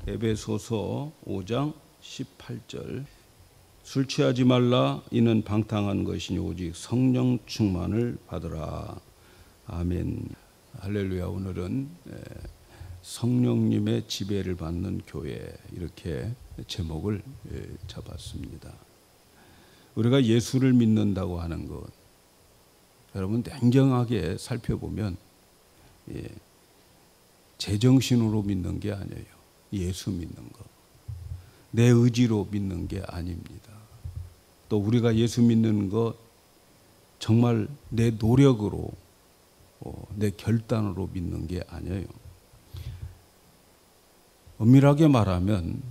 에베소서 5장 18절 술 취하지 말라 이는 방탕한 것이니 오직 성령 충만을 받으라. 아멘. 할렐루야. 오늘은 성령님의 지배를 받는 교회 이렇게 제목을 잡았습니다. 우리가 예수를 믿는다고 하는 것 여러분 냉정하게 살펴보면 제정신으로 믿는 게 아니에요. 예수 믿는 것, 내 의지로 믿는 게 아닙니다. 또 우리가 예수 믿는 것 정말 내 노력으로 내 결단으로 믿는 게 아니에요. 엄밀하게 말하면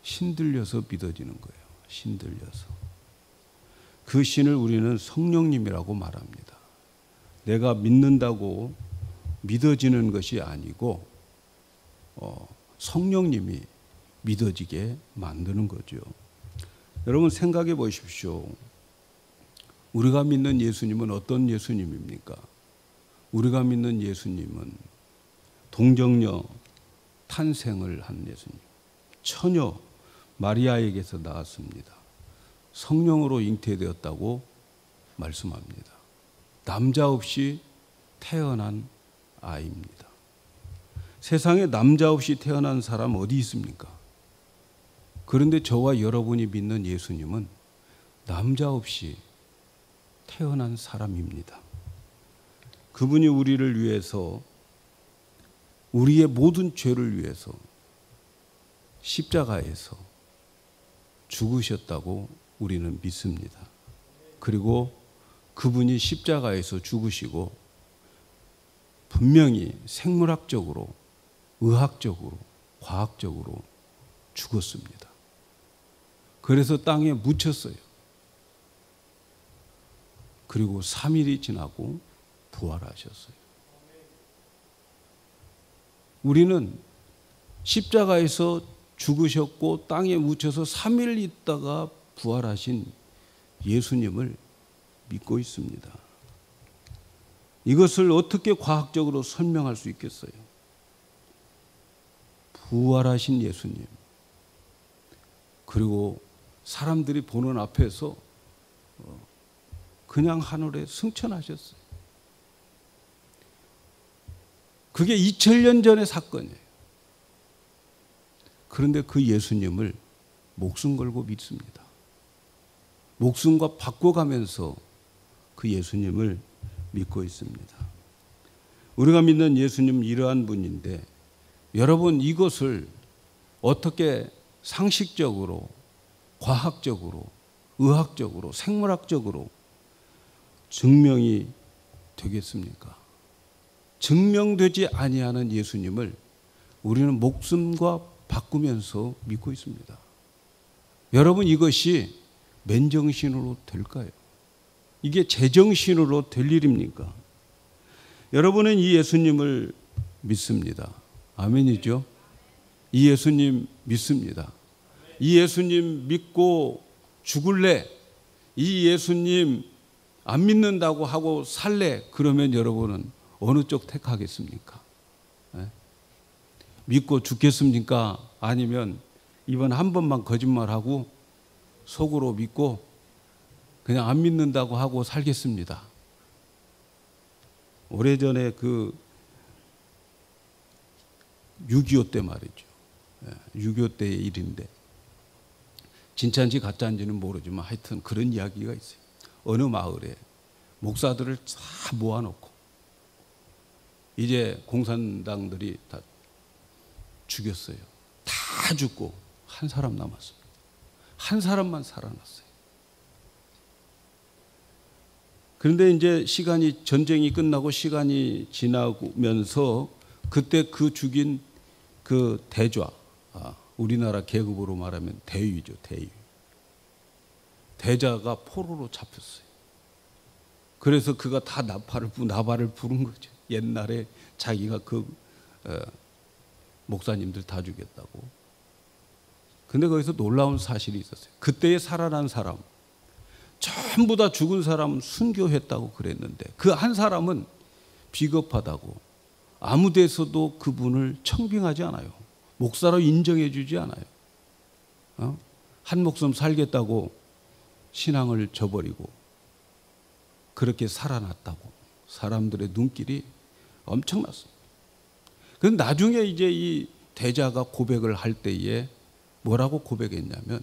신들려서 믿어지는 거예요. 신들려서. 그 신을 우리는 성령님이라고 말합니다. 내가 믿는다고 믿어지는 것이 아니고 성령님이 믿어지게 만드는 거죠. 여러분 생각해 보십시오. 우리가 믿는 예수님은 어떤 예수님입니까? 우리가 믿는 예수님은 동정녀 탄생을 한 예수님, 처녀 마리아에게서 나왔습니다. 성령으로 잉태되었다고 말씀합니다. 남자 없이 태어난 아이입니다. 세상에 남자 없이 태어난 사람 어디 있습니까? 그런데 저와 여러분이 믿는 예수님은 남자 없이 태어난 사람입니다. 그분이 우리를 위해서, 우리의 모든 죄를 위해서 십자가에서 죽으셨다고 우리는 믿습니다. 그리고 그분이 십자가에서 죽으시고 분명히 생물학적으로, 의학적으로, 과학적으로 죽었습니다. 그래서 땅에 묻혔어요. 그리고 3일이 지나고 부활하셨어요. 우리는 십자가에서 죽으셨고 땅에 묻혀서 3일 있다가 부활하신 예수님을 믿고 있습니다. 이것을 어떻게 과학적으로 설명할 수 있겠어요? 부활하신 예수님, 그리고 사람들이 보는 앞에서 그냥 하늘에 승천하셨어요. 그게 2000년 전의 사건이에요. 그런데 그 예수님을 목숨 걸고 믿습니다. 목숨과 바꿔가면서 그 예수님을 믿고 있습니다. 우리가 믿는 예수님은 이러한 분인데 여러분 이것을 어떻게 상식적으로, 과학적으로, 의학적으로, 생물학적으로 증명이 되겠습니까? 증명되지 아니하는 예수님을 우리는 목숨과 바꾸면서 믿고 있습니다. 여러분 이것이 맨정신으로 될까요? 이게 제정신으로 될 일입니까? 여러분은 이 예수님을 믿습니다. 아멘이죠? 이 예수님 믿습니다. 이 예수님 믿고 죽을래? 이 예수님 안 믿는다고 하고 살래? 그러면 여러분은 어느 쪽 택하겠습니까? 네? 믿고 죽겠습니까? 아니면 이번 한 번만 거짓말하고 속으로 믿고 그냥 안 믿는다고 하고 살겠습니다. 오래전에 그 6.25 때 말이죠. 6.25 때의 일인데 진짜인지 가짜인지는 모르지만 하여튼 그런 이야기가 있어요. 어느 마을에 목사들을 다 모아놓고 이제 공산당들이 다 죽였어요. 다 죽고 한 사람 남았습니다. 한 사람만 살아났어요. 그런데 이제 전쟁이 끝나고 시간이 지나면서 그때 그 죽인 그 대좌, 우리나라 계급으로 말하면 대위죠, 대위. 대자가 포로로 잡혔어요. 그래서 그가 다 나발을 부른 거죠. 옛날에 자기가 목사님들 다 죽였다고. 근데 거기서 놀라운 사실이 있었어요. 그때에 살아난 사람, 전부 다 죽은 사람 순교했다고 그랬는데 그 한 사람은 비겁하다고 아무 데서도 그분을 청빙하지 않아요. 목사로 인정해 주지 않아요. 한 목숨 살겠다고 신앙을 저버리고 그렇게 살아났다고 사람들의 눈길이 엄청났습니다. 그런데 나중에 이제 이 대자가 고백을 할 때에 뭐라고 고백했냐면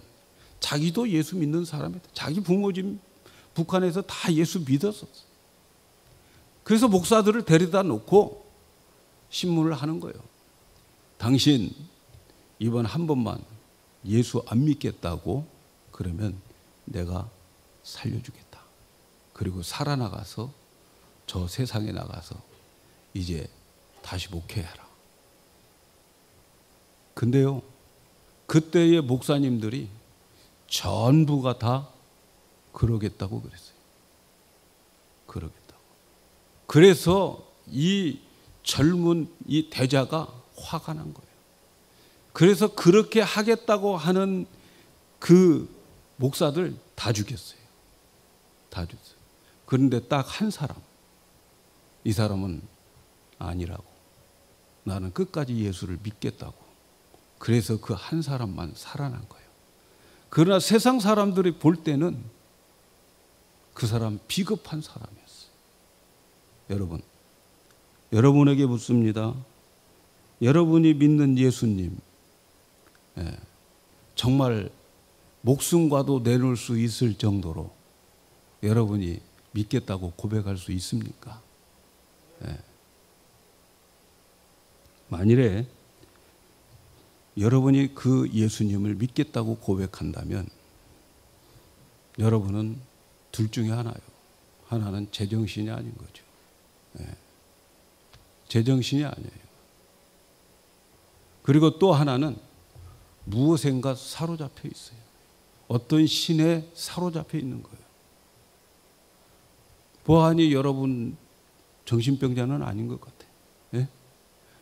자기도 예수 믿는 사람이다. 자기 부모 집 북한에서 다 예수 믿었었어요. 그래서 목사들을 데려다 놓고 신문을 하는 거예요. 당신 이번 한 번만 예수 안 믿겠다고 그러면 내가 살려주겠다. 그리고 살아나가서 저 세상에 나가서 이제 다시 목회해라. 근데요, 그때의 목사님들이 전부가 다 그러겠다고 그랬어요. 그러겠다고. 그래서 이 젊은 이 대자가 화가 난 거예요. 그래서 그렇게 하겠다고 하는 그 목사들 다 죽였어요. 다 죽였어요. 그런데 딱 한 사람, 이 사람은 아니라고. 나는 끝까지 예수를 믿겠다고. 그래서 그 한 사람만 살아난 거예요. 그러나 세상 사람들이 볼 때는 그 사람 비겁한 사람이었어요. 여러분, 여러분에게 묻습니다. 여러분이 믿는 예수님, 정말 목숨과도 내놓을 수 있을 정도로 여러분이 믿겠다고 고백할 수 있습니까? 만일에 여러분이 그 예수님을 믿겠다고 고백한다면 여러분은 둘 중에 하나요. 하나는 제정신이 아닌 거죠. 제정신이 아니에요. 그리고 또 하나는 무엇인가 사로잡혀 있어요. 어떤 신에 사로잡혀 있는 거예요. 보아하니 여러분 정신병자는 아닌 것 같아요. 예?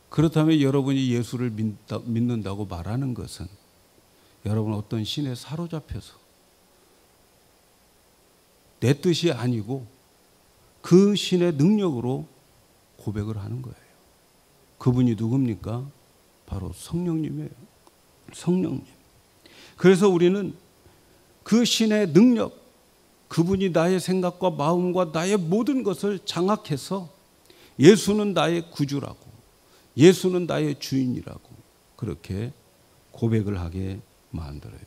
그렇다면 여러분이 예수를 믿는다고 말하는 것은 여러분 어떤 신에 사로잡혀서 내 뜻이 아니고 그 신의 능력으로 고백을 하는 거예요. 그분이 누굽니까? 바로 성령님이에요. 성령님. 그래서 우리는 그 신의 능력, 그분이 나의 생각과 마음과 나의 모든 것을 장악해서 예수는 나의 구주라고, 예수는 나의 주인이라고 그렇게 고백을 하게 만들어요.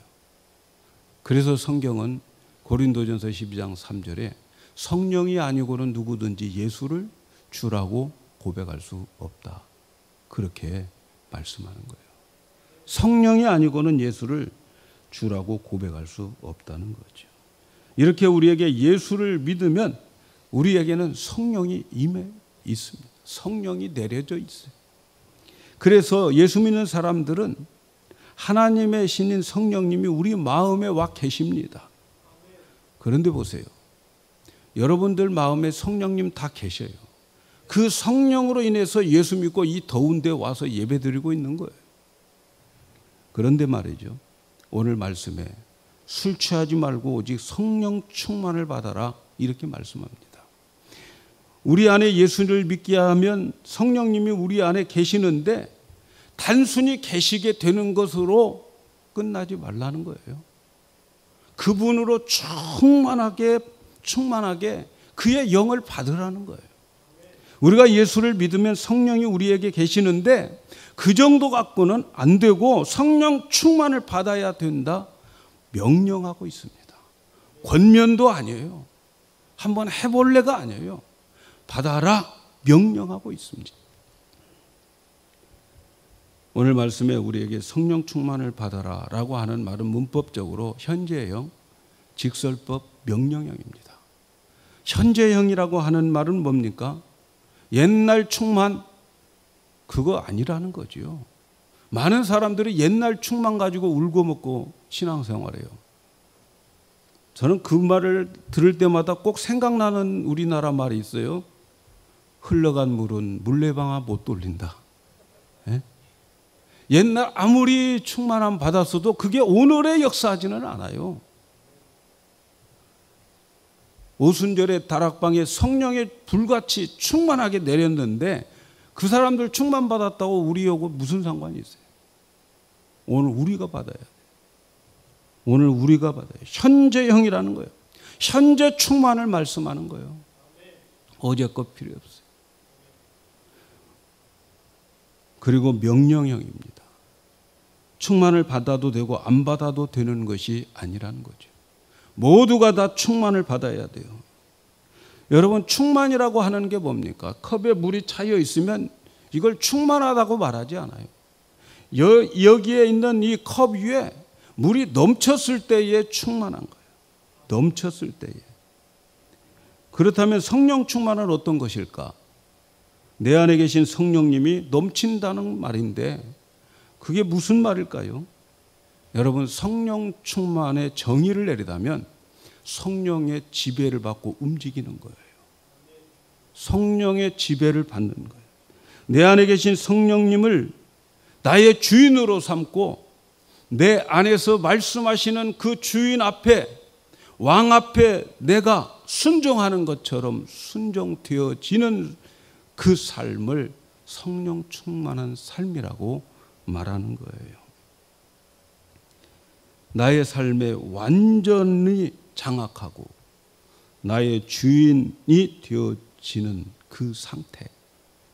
그래서 성경은 고린도전서 12장 3절에 성령이 아니고는 누구든지 예수를 주라고 고백할 수 없다. 그렇게 말씀하는 거예요. 성령이 아니고는 예수를 주라고 고백할 수 없다는 거죠. 이렇게 우리에게 예수를 믿으면 우리에게는 성령이 임해 있습니다. 성령이 내려져 있어요. 그래서 예수 믿는 사람들은 하나님의 신인 성령님이 우리 마음에 와 계십니다. 그런데 보세요. 여러분들 마음에 성령님 다 계셔요. 그 성령으로 인해서 예수 믿고 이 더운 데 와서 예배 드리고 있는 거예요. 그런데 말이죠. 오늘 말씀에 술 취하지 말고 오직 성령 충만을 받아라 이렇게 말씀합니다. 우리 안에 예수를 믿게 하면 성령님이 우리 안에 계시는데 단순히 계시게 되는 것으로 끝나지 말라는 거예요. 그분으로 충만하게 그의 영을 받으라는 거예요. 우리가 예수를 믿으면 성령이 우리에게 계시는데 그 정도 갖고는 안 되고 성령 충만을 받아야 된다 명령하고 있습니다. 권면도 아니에요. 한번 해볼래가 아니에요. 받아라 명령하고 있습니다. 오늘 말씀에 우리에게 성령 충만을 받아라 라고 하는 말은 문법적으로 현재형, 직설법, 명령형입니다. 현재형이라고 하는 말은 뭡니까? 옛날 충만 그거 아니라는 거죠. 많은 사람들이 옛날 충만 가지고 울고 먹고 신앙생활해요. 저는 그 말을 들을 때마다 꼭 생각나는 우리나라 말이 있어요. 흘러간 물은 물레방아 못 돌린다. 예? 옛날 아무리 충만함 받았어도 그게 오늘에 역사하지는 않아요. 오순절에 다락방에 성령의 불같이 충만하게 내렸는데 그 사람들 충만받았다고 우리하고 무슨 상관이 있어요? 오늘 우리가 받아야 돼요. 오늘 우리가 받아요. 현재형이라는 거예요. 현재 충만을 말씀하는 거예요. 어제 것 필요 없어요. 그리고 명령형입니다. 충만을 받아도 되고 안 받아도 되는 것이 아니라는 거죠. 모두가 다 충만을 받아야 돼요. 여러분, 충만이라고 하는 게 뭡니까? 컵에 물이 차여 있으면 이걸 충만하다고 말하지 않아요. 여기에 있는 이 컵 위에 물이 넘쳤을 때에 충만한 거예요. 넘쳤을 때에. 그렇다면 성령 충만은 어떤 것일까? 내 안에 계신 성령님이 넘친다는 말인데 그게 무슨 말일까요? 여러분, 성령 충만의 정의를 내리자면 성령의 지배를 받고 움직이는 거예요. 성령의 지배를 받는 거예요. 내 안에 계신 성령님을 나의 주인으로 삼고 내 안에서 말씀하시는 그 주인 앞에, 왕 앞에 내가 순종하는 것처럼 순종되어지는 그 삶을 성령 충만한 삶이라고 말하는 거예요. 나의 삶에 완전히 장악하고 나의 주인이 되어지는 그 상태,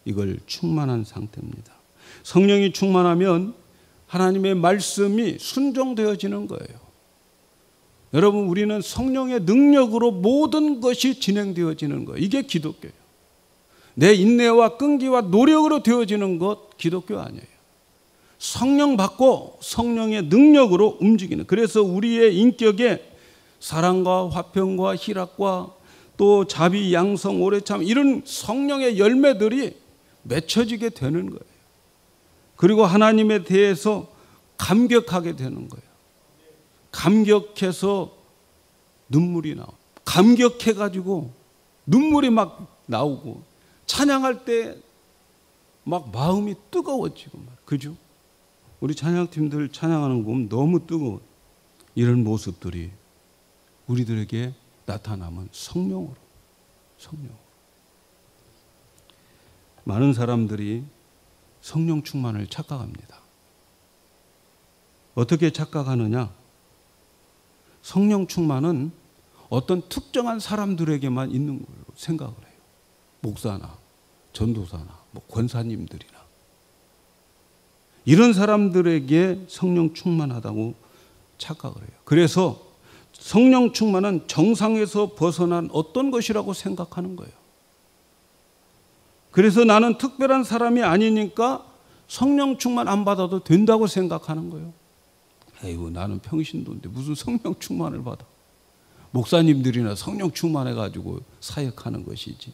이걸 충만한 상태입니다. 성령이 충만하면 하나님의 말씀이 순종되어지는 거예요. 여러분, 우리는 성령의 능력으로 모든 것이 진행되어지는 거예요. 이게 기독교예요. 내 인내와 끈기와 노력으로 되어지는 것 기독교 아니에요. 성령 받고 성령의 능력으로 움직이는. 그래서 우리의 인격에 사랑과 화평과 희락과 또 자비, 양성, 오래참 이런 성령의 열매들이 맺혀지게 되는 거예요. 그리고 하나님에 대해서 감격하게 되는 거예요. 감격해서 눈물이 나와. 감격해가지고 눈물이 막 나오고 찬양할 때 막 마음이 뜨거워지고 막. 그죠? 우리 찬양팀들 찬양하는 거 보면 너무 뜨거워. 이런 모습들이 우리들에게 나타나면 성령으로. 많은 사람들이 성령 충만을 착각합니다. 어떻게 착각하느냐? 성령 충만은 어떤 특정한 사람들에게만 있는 걸로 생각을 해요. 목사나 전도사나 뭐 권사님들이나 이런 사람들에게 성령 충만하다고 착각을 해요. 그래서 성령 충만은 정상에서 벗어난 어떤 것이라고 생각하는 거예요. 그래서 나는 특별한 사람이 아니니까 성령 충만 안 받아도 된다고 생각하는 거예요. 에이구, 나는 평신도인데 무슨 성령 충만을 받아. 목사님들이나 성령 충만해가지고 사역하는 것이지.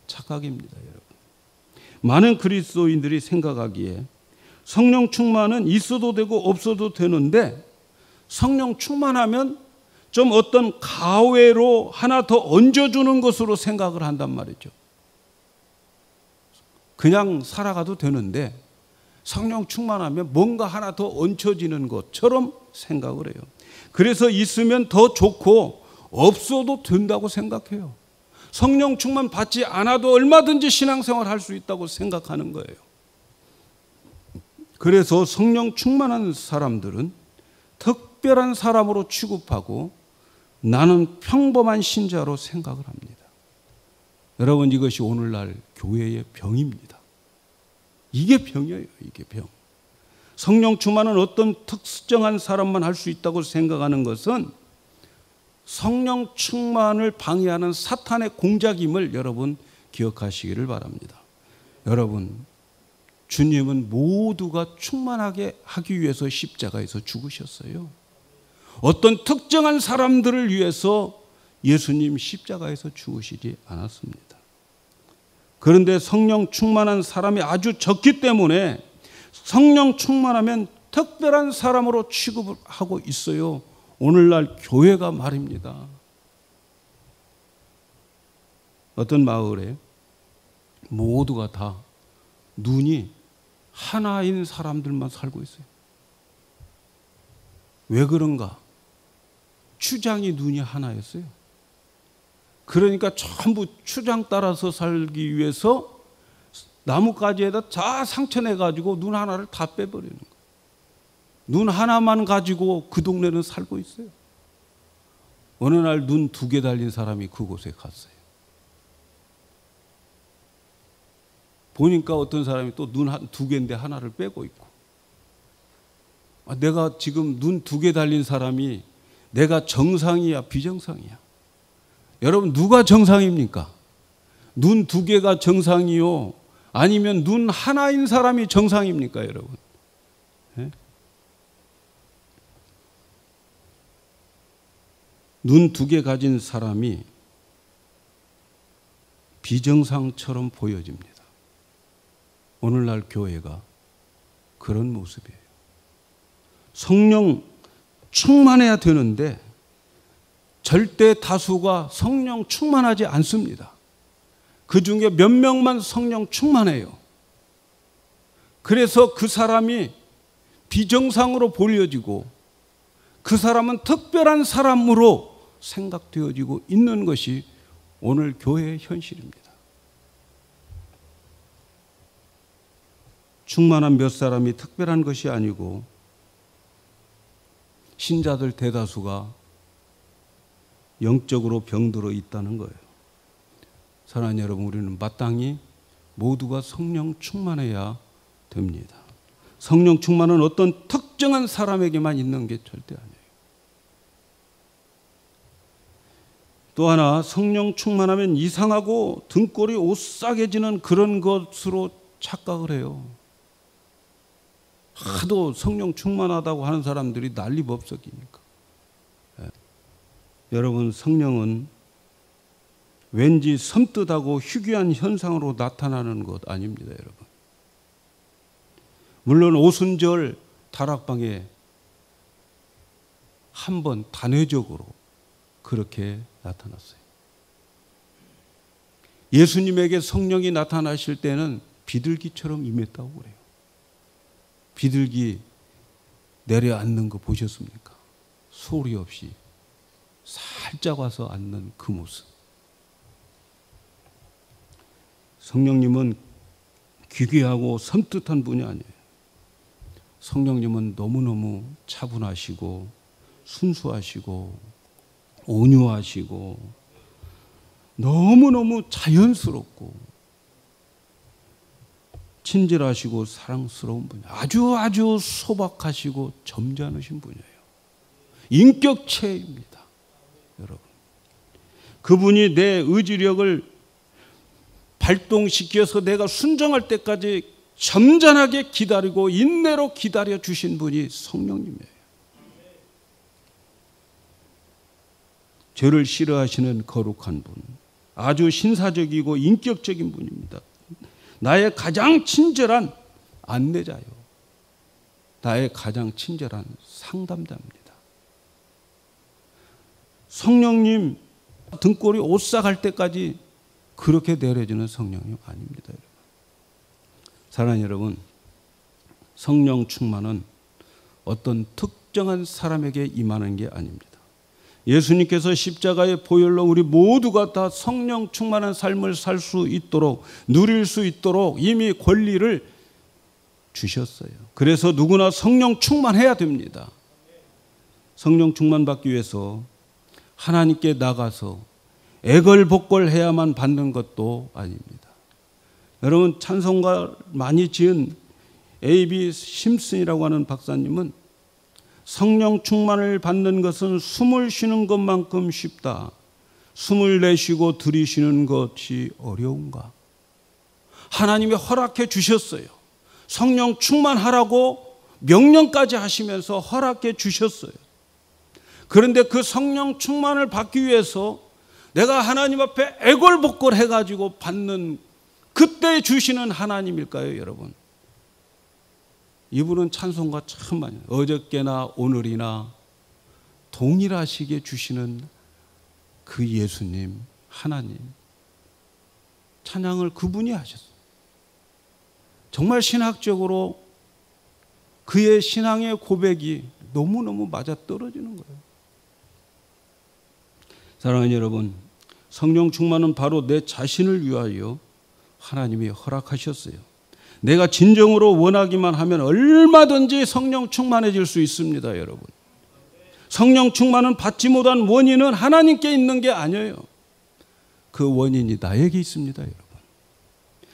착각입니다, 여러분. 많은 그리스도인들이 생각하기에 성령 충만은 있어도 되고 없어도 되는데 성령 충만하면 좀 어떤 가외로 하나 더 얹어주는 것으로 생각을 한단 말이죠. 그냥 살아가도 되는데 성령 충만하면 뭔가 하나 더 얹혀지는 것처럼 생각을 해요. 그래서 있으면 더 좋고 없어도 된다고 생각해요. 성령 충만 받지 않아도 얼마든지 신앙생활 할 수 있다고 생각하는 거예요. 그래서 성령 충만한 사람들은 특별한 사람으로 취급하고 나는 평범한 신자로 생각을 합니다. 여러분, 이것이 오늘날 교회의 병입니다. 이게 병이에요. 이게 병. 성령 충만은 어떤 특정한 사람만 할 수 있다고 생각하는 것은 성령 충만을 방해하는 사탄의 공작임을 여러분 기억하시기를 바랍니다. 여러분, 주님은 모두가 충만하게 하기 위해서 십자가에서 죽으셨어요. 어떤 특정한 사람들을 위해서 예수님 십자가에서 죽으시지 않았습니다. 그런데 성령 충만한 사람이 아주 적기 때문에 성령 충만하면 특별한 사람으로 취급을 하고 있어요. 오늘날 교회가 말입니다. 어떤 마을에 모두가 다 눈이 하나인 사람들만 살고 있어요. 왜 그런가? 추장이 눈이 하나였어요. 그러니까 전부 추장 따라서 살기 위해서 나뭇가지에다 다 상처내가지고 눈 하나를 다 빼버리는 거예요. 눈 하나만 가지고 그 동네는 살고 있어요. 어느 날 눈 2개 달린 사람이 그곳에 갔어요. 보니까 어떤 사람이 또 눈 2개인데 하나를 빼고 있고, 내가 지금 눈 2개 달린 사람이 내가 정상이야 비정상이야? 여러분, 누가 정상입니까? 눈 2개가 정상이요? 아니면 눈 하나인 사람이 정상입니까, 여러분? 네? 눈 2개 가진 사람이 비정상처럼 보여집니다. 오늘날 교회가 그런 모습이에요. 성령 충만해야 되는데 절대 다수가 성령 충만하지 않습니다. 그 중에 몇 명만 성령 충만해요. 그래서 그 사람이 비정상으로 보여지고 그 사람은 특별한 사람으로 생각되어지고 있는 것이 오늘 교회의 현실입니다. 충만한 몇 사람이 특별한 것이 아니고 신자들 대다수가 영적으로 병들어 있다는 거예요. 사랑하는 여러분, 우리는 마땅히 모두가 성령 충만해야 됩니다. 성령 충만은 어떤 특정한 사람에게만 있는 게 절대 아니에요. 또 하나, 성령 충만하면 이상하고 등골이 오싹해지는 그런 것으로 착각을 해요. 하도 성령 충만하다고 하는 사람들이 난리법석이니까. 여러분, 성령은 왠지 섬뜩하고 희귀한 현상으로 나타나는 것 아닙니다, 여러분. 물론 오순절 다락방에 한 번 단회적으로 그렇게 나타났어요. 예수님에게 성령이 나타나실 때는 비둘기처럼 임했다고 그래요. 비둘기 내려앉는 거 보셨습니까? 소리 없이 살짝 와서 앉는 그 모습. 성령님은 기괴하고 섬뜩한 분이 아니에요. 성령님은 너무너무 차분하시고 순수하시고 온유하시고 너무너무 자연스럽고 친절하시고 사랑스러운 분이에요. 아주 소박하시고 점잖으신 분이에요. 인격체입니다, 여러분. 그분이 내 의지력을 발동시켜서 내가 순종할 때까지 점잖하게 기다리고 인내로 기다려 주신 분이 성령님이에요. 죄를 싫어하시는 거룩한 분, 아주 신사적이고 인격적인 분입니다. 나의 가장 친절한 안내자요, 나의 가장 친절한 상담자입니다. 성령님 등골이 오싹할 때까지 그렇게 내려주는 성령님 아닙니다, 여러분. 사랑하는 여러분, 성령 충만은 어떤 특정한 사람에게 임하는 게 아닙니다. 예수님께서 십자가의 보혈로 우리 모두가 다 성령 충만한 삶을 살 수 있도록, 누릴 수 있도록 이미 권리를 주셨어요. 그래서 누구나 성령 충만해야 됩니다. 성령 충만 받기 위해서 하나님께 나가서 애걸복걸해야만 받는 것도 아닙니다. 여러분, 찬송가 많이 지은 A.B. 심슨이라고 하는 박사님은 성령 충만을 받는 것은 숨을 쉬는 것만큼 쉽다. 숨을 내쉬고 들이쉬는 것이 어려운가? 하나님이 허락해 주셨어요. 성령 충만하라고 명령까지 하시면서 허락해 주셨어요. 그런데 그 성령 충만을 받기 위해서 내가 하나님 앞에 애걸복걸 해가지고 받는 그때 주시는 하나님일까요, 여러분? 이분은 찬송가 참 많이, 어저께나 오늘이나 동일하시게 주시는 그 예수님, 하나님, 찬양을 그분이 하셨어요. 정말 신학적으로 그의 신앙의 고백이 너무너무 맞아떨어지는 거예요. 사랑하는 여러분, 성령 충만은 바로 내 자신을 위하여 하나님이 허락하셨어요. 내가 진정으로 원하기만 하면 얼마든지 성령 충만해질 수 있습니다, 여러분. 성령 충만은 받지 못한 원인은 하나님께 있는 게 아니에요. 그 원인이 나에게 있습니다, 여러분.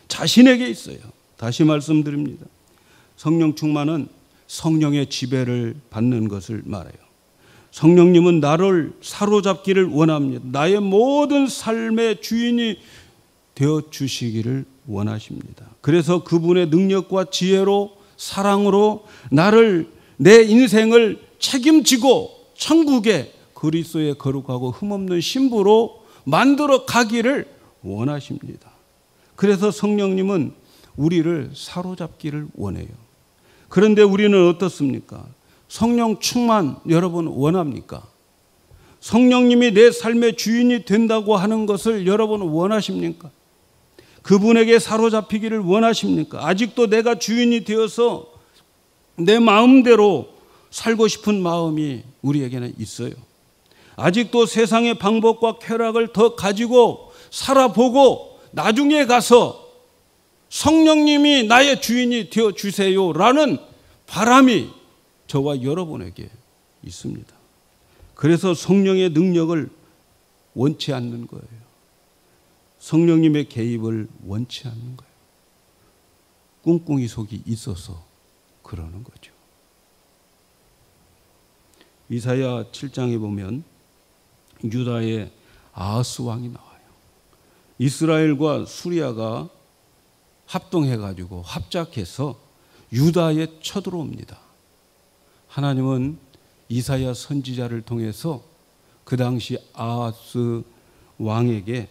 자신에게 있어요. 다시 말씀드립니다. 성령 충만은 성령의 지배를 받는 것을 말해요. 성령님은 나를 사로잡기를 원합니다. 나의 모든 삶의 주인이 되어 주시기를 원하십니다. 그래서 그분의 능력과 지혜로, 사랑으로 나를, 내 인생을 책임지고 천국의 그리스도의 거룩하고 흠없는 신부로 만들어 가기를 원하십니다. 그래서 성령님은 우리를 사로잡기를 원해요. 그런데 우리는 어떻습니까? 성령 충만 여러분 원합니까? 성령님이 내 삶의 주인이 된다고 하는 것을 여러분 원하십니까? 그분에게 사로잡히기를 원하십니까? 아직도 내가 주인이 되어서 내 마음대로 살고 싶은 마음이 우리에게는 있어요. 아직도 세상의 방법과 쾌락을 더 가지고 살아보고 나중에 가서 성령님이 나의 주인이 되어 주세요라는 바람이 저와 여러분에게 있습니다. 그래서 성령의 능력을 원치 않는 거예요. 성령님의 개입을 원치 않는 거예요. 꿍꿍이 속이 있어서 그러는 거죠. 이사야 7장에 보면 유다의 아하스 왕이 나와요. 이스라엘과 수리아가 합동해가지고 합작해서 유다에 쳐들어옵니다. 하나님은 이사야 선지자를 통해서 그 당시 아하스 왕에게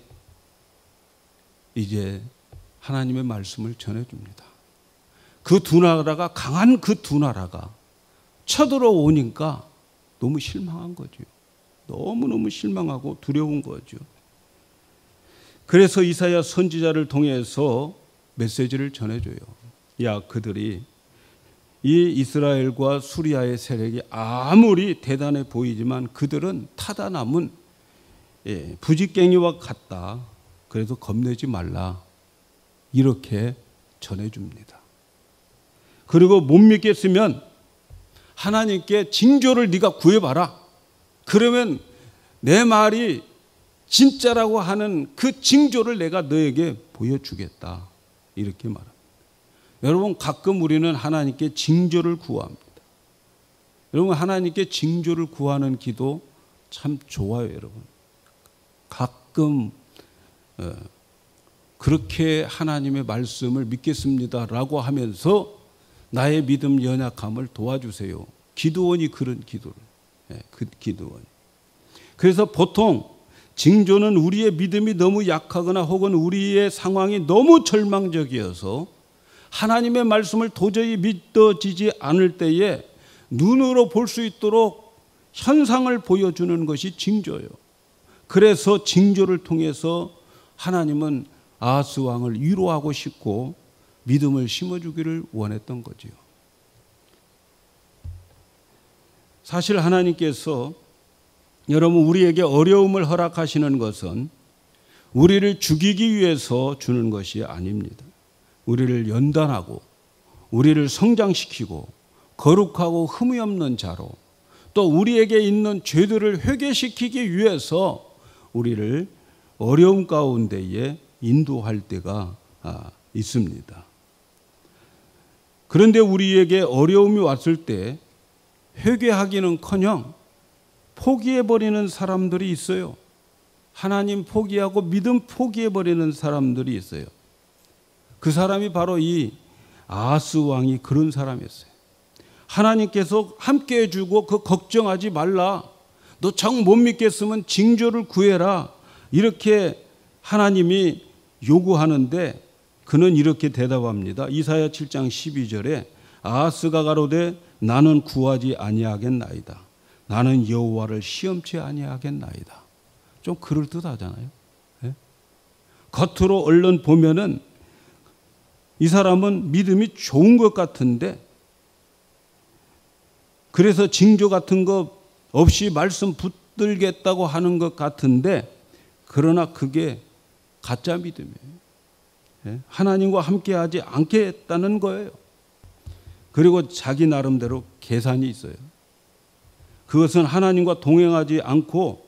이제 하나님의 말씀을 전해줍니다. 그 두 나라가, 강한 그 두 나라가 쳐들어오니까 너무 실망한 거죠. 너무너무 실망하고 두려운 거죠. 그래서 이사야 선지자를 통해서 메시지를 전해줘요. 야, 그들이 이 이스라엘과 수리아의 세력이 아무리 대단해 보이지만 그들은 타다 남은 부직갱이와 같다. 그래서 겁내지 말라. 이렇게 전해줍니다. 그리고 못 믿겠으면 하나님께 징조를 네가 구해봐라. 그러면 내 말이 진짜라고 하는 그 징조를 내가 너에게 보여주겠다. 이렇게 말합니다. 여러분, 가끔 우리는 하나님께 징조를 구합니다. 여러분, 하나님께 징조를 구하는 기도 참 좋아요, 여러분. 가끔 그렇게 하나님의 말씀을 믿겠습니다라고 하면서 나의 믿음 연약함을 도와주세요. 기도원이 그런 기도를. 그 기도원이. 그래서 보통 징조는 우리의 믿음이 너무 약하거나 혹은 우리의 상황이 너무 절망적이어서 하나님의 말씀을 도저히 믿어지지 않을 때에 눈으로 볼 수 있도록 현상을 보여주는 것이 징조예요. 그래서 징조를 통해서 하나님은 아하스 왕을 위로하고 싶고 믿음을 심어주기를 원했던 거지요. 사실 하나님께서 여러분 우리에게 어려움을 허락하시는 것은 우리를 죽이기 위해서 주는 것이 아닙니다. 우리를 연단하고 우리를 성장시키고 거룩하고 흠이 없는 자로 또 우리에게 있는 죄들을 회개시키기 위해서 우리를 어려움 가운데에 인도할 때가 있습니다. 그런데 우리에게 어려움이 왔을 때 회개하기는커녕 포기해버리는 사람들이 있어요. 하나님 포기하고 믿음 포기해버리는 사람들이 있어요. 그 사람이 바로 이 아하스 왕이 그런 사람이었어요. 하나님께서 함께 해주고 그 걱정하지 말라. 너 정 못 믿겠으면 징조를 구해라. 이렇게 하나님이 요구하는데 그는 이렇게 대답합니다. 이사야 7장 12절에 아하스가 가로되 나는 구하지 아니하겠나이다. 나는 여호와를 시험치 아니하겠나이다. 좀 그럴듯하잖아요. 네? 겉으로 얼른 보면은 이 사람은 믿음이 좋은 것 같은데 그래서 징조 같은 거 없이 말씀 붙들겠다고 하는 것 같은데 그러나 그게 가짜 믿음이에요. 하나님과 함께하지 않겠다는 거예요. 그리고 자기 나름대로 계산이 있어요. 그것은 하나님과 동행하지 않고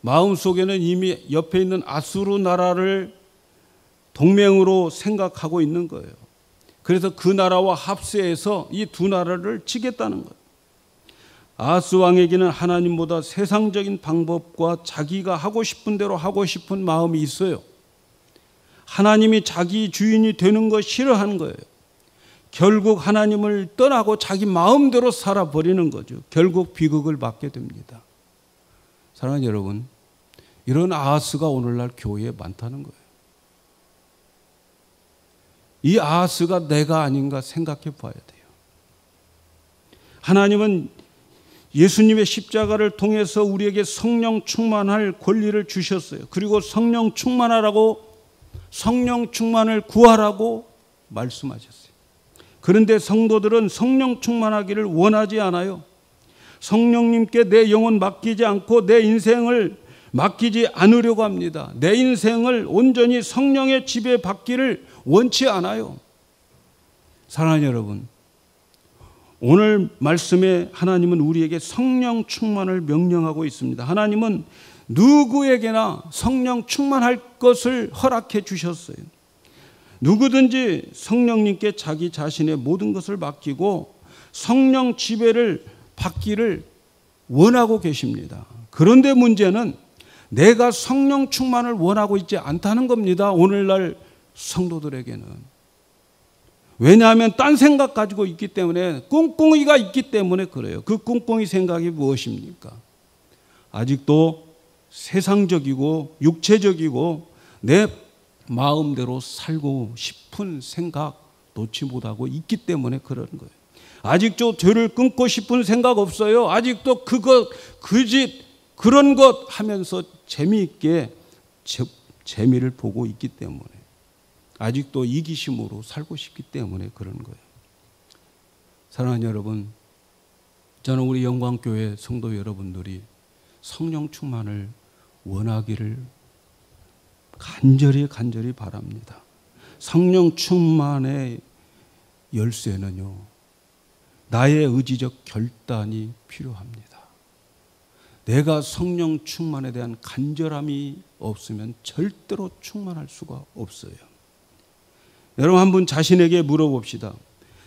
마음속에는 이미 옆에 있는 아수르 나라를 동맹으로 생각하고 있는 거예요. 그래서 그 나라와 합세해서 이 두 나라를 치겠다는 거예요. 아하스 왕에게는 하나님보다 세상적인 방법과 자기가 하고 싶은 대로 하고 싶은 마음이 있어요. 하나님이 자기 주인이 되는 거 싫어하는 거예요. 결국 하나님을 떠나고 자기 마음대로 살아버리는 거죠. 결국 비극을 맞게 됩니다. 사랑하는 여러분, 이런 아하스가 오늘날 교회에 많다는 거예요. 이 아하스가 내가 아닌가 생각해 봐야 돼요. 하나님은 예수님의 십자가를 통해서 우리에게 성령 충만할 권리를 주셨어요. 그리고 성령 충만하라고, 성령 충만을 구하라고 말씀하셨어요. 그런데 성도들은 성령 충만하기를 원하지 않아요. 성령님께 내 영혼 맡기지 않고 내 인생을 맡기지 않으려고 합니다. 내 인생을 온전히 성령의 지배받기를 원치 않아요. 사랑하는 여러분, 오늘 말씀에 하나님은 우리에게 성령 충만을 명령하고 있습니다. 하나님은 누구에게나 성령 충만할 것을 허락해 주셨어요. 누구든지 성령님께 자기 자신의 모든 것을 맡기고 성령 지배를 받기를 원하고 계십니다. 그런데 문제는 내가 성령 충만을 원하고 있지 않다는 겁니다. 오늘날 성도들에게는. 왜냐하면 딴 생각 가지고 있기 때문에, 꿍꿍이가 있기 때문에 그래요. 그 꿍꿍이 생각이 무엇입니까? 아직도 세상적이고 육체적이고 내 마음대로 살고 싶은 생각 놓지 못하고 있기 때문에 그런 거예요. 아직도 죄를 끊고 싶은 생각 없어요. 아직도 그것, 그 짓, 그런 것 하면서 재미있게 재미를 보고 있기 때문에, 아직도 이기심으로 살고 싶기 때문에 그런 거예요. 사랑하는 여러분, 저는 우리 영광교회 성도 여러분들이 성령 충만을 원하기를 간절히 바랍니다. 성령 충만의 열쇠는요, 나의 의지적 결단이 필요합니다. 내가 성령 충만에 대한 간절함이 없으면 절대로 충만할 수가 없어요. 여러분, 한 분 자신에게 물어봅시다.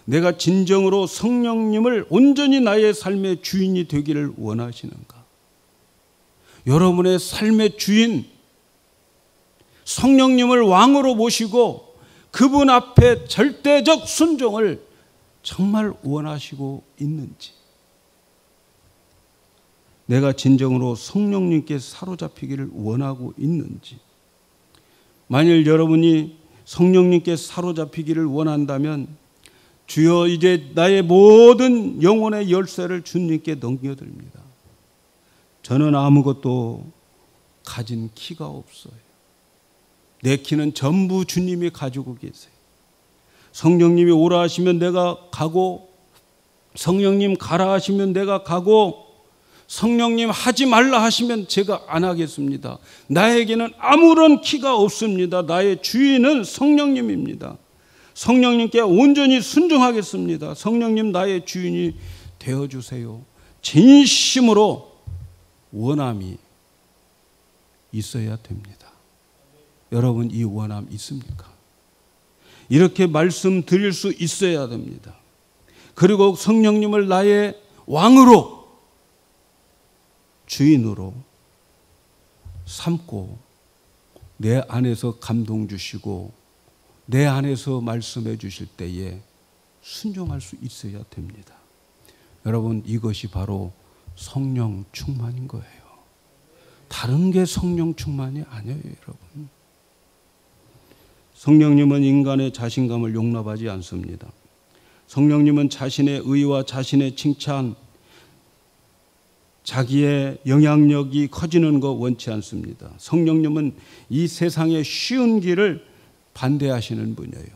내가 진정으로 성령님을 온전히 나의 삶의 주인이 되기를 원하시는가? 여러분의 삶의 주인, 성령님을 왕으로 모시고 그분 앞에 절대적 순종을 정말 원하시고 있는지, 내가 진정으로 성령님께 사로잡히기를 원하고 있는지. 만일 여러분이 성령님께 사로잡히기를 원한다면, 주여 이제 나의 모든 영혼의 열쇠를 주님께 넘겨드립니다. 저는 아무것도 가진 키가 없어요. 내 키는 전부 주님이 가지고 계세요. 성령님이 오라 하시면 내가 가고, 성령님 가라 하시면 내가 가고, 성령님 하지 말라 하시면 제가 안 하겠습니다. 나에게는 아무런 키가 없습니다. 나의 주인은 성령님입니다. 성령님께 온전히 순종하겠습니다. 성령님 나의 주인이 되어주세요. 진심으로 원함이 있어야 됩니다. 여러분, 이 원함 있습니까? 이렇게 말씀드릴 수 있어야 됩니다. 그리고 성령님을 나의 왕으로, 주인으로 삼고 내 안에서 감동 주시고 내 안에서 말씀해 주실 때에 순종할 수 있어야 됩니다. 여러분, 이것이 바로 성령 충만인 거예요. 다른 게 성령 충만이 아니에요, 여러분. 성령님은 인간의 자신감을 용납하지 않습니다. 성령님은 자신의 의와 자신의 칭찬, 자기의 영향력이 커지는 거 원치 않습니다. 성령님은 이 세상의 쉬운 길을 반대하시는 분이에요.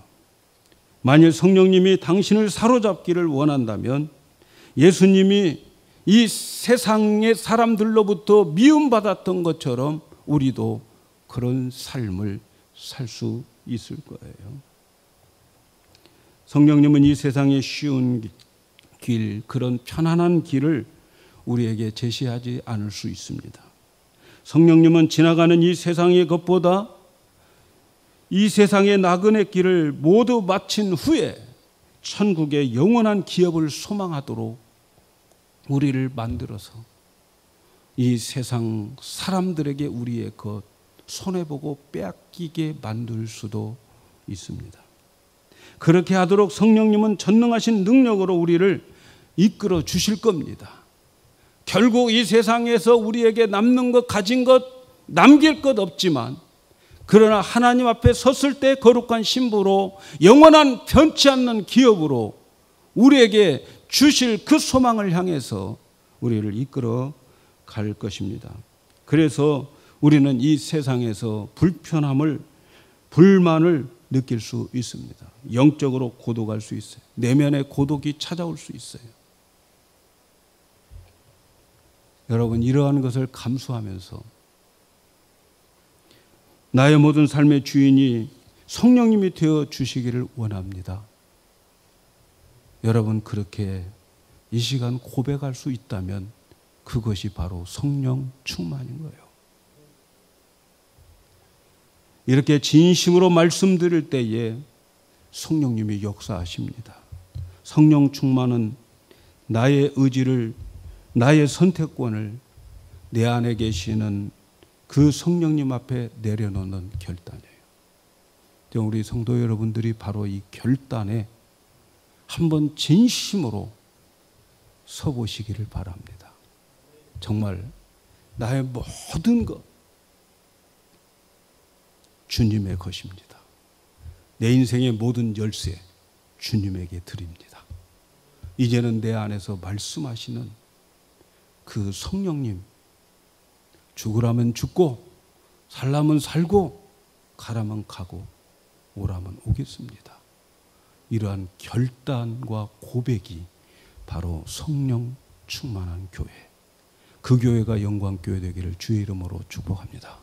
만일 성령님이 당신을 사로잡기를 원한다면, 예수님이 이 세상의 사람들로부터 미움받았던 것처럼 우리도 그런 삶을 살 수 있을 거예요. 성령님은 이 세상의 쉬운 길, 그런 편안한 길을 우리에게 제시하지 않을 수 있습니다. 성령님은 지나가는 이 세상의 것보다 이 세상의 나그네 길을 모두 마친 후에 천국의 영원한 기업을 소망하도록 우리를 만들어서 이 세상 사람들에게 우리의 것 손해보고 빼앗기게 만들 수도 있습니다. 그렇게 하도록 성령님은 전능하신 능력으로 우리를 이끌어 주실 겁니다. 결국 이 세상에서 우리에게 남는 것, 가진 것, 남길 것 없지만, 그러나 하나님 앞에 섰을 때 거룩한 신부로 영원한 변치 않는 기업으로 우리에게 주실 그 소망을 향해서 우리를 이끌어 갈 것입니다. 그래서 우리는 이 세상에서 불편함을, 불만을 느낄 수 있습니다. 영적으로 고독할 수 있어요. 내면의 고독이 찾아올 수 있어요. 여러분, 이러한 것을 감수하면서 나의 모든 삶의 주인이 성령님이 되어 주시기를 원합니다. 여러분, 그렇게 이 시간 고백할 수 있다면 그것이 바로 성령 충만인 거예요. 이렇게 진심으로 말씀드릴 때에 성령님이 역사하십니다. 성령 충만은 나의 의지를, 나의 선택권을 내 안에 계시는 그 성령님 앞에 내려놓는 결단이에요. 우리 성도 여러분들이 바로 이 결단에 한번 진심으로 서보시기를 바랍니다. 정말 나의 모든 것 주님의 것입니다. 내 인생의 모든 열쇠 주님에게 드립니다. 이제는 내 안에서 말씀하시는 그 성령님, 죽으라면 죽고 살라면 살고 가라면 가고 오라면 오겠습니다. 이러한 결단과 고백이 바로 성령 충만한 교회, 그 교회가 영광교회 되기를 주의 이름으로 축복합니다.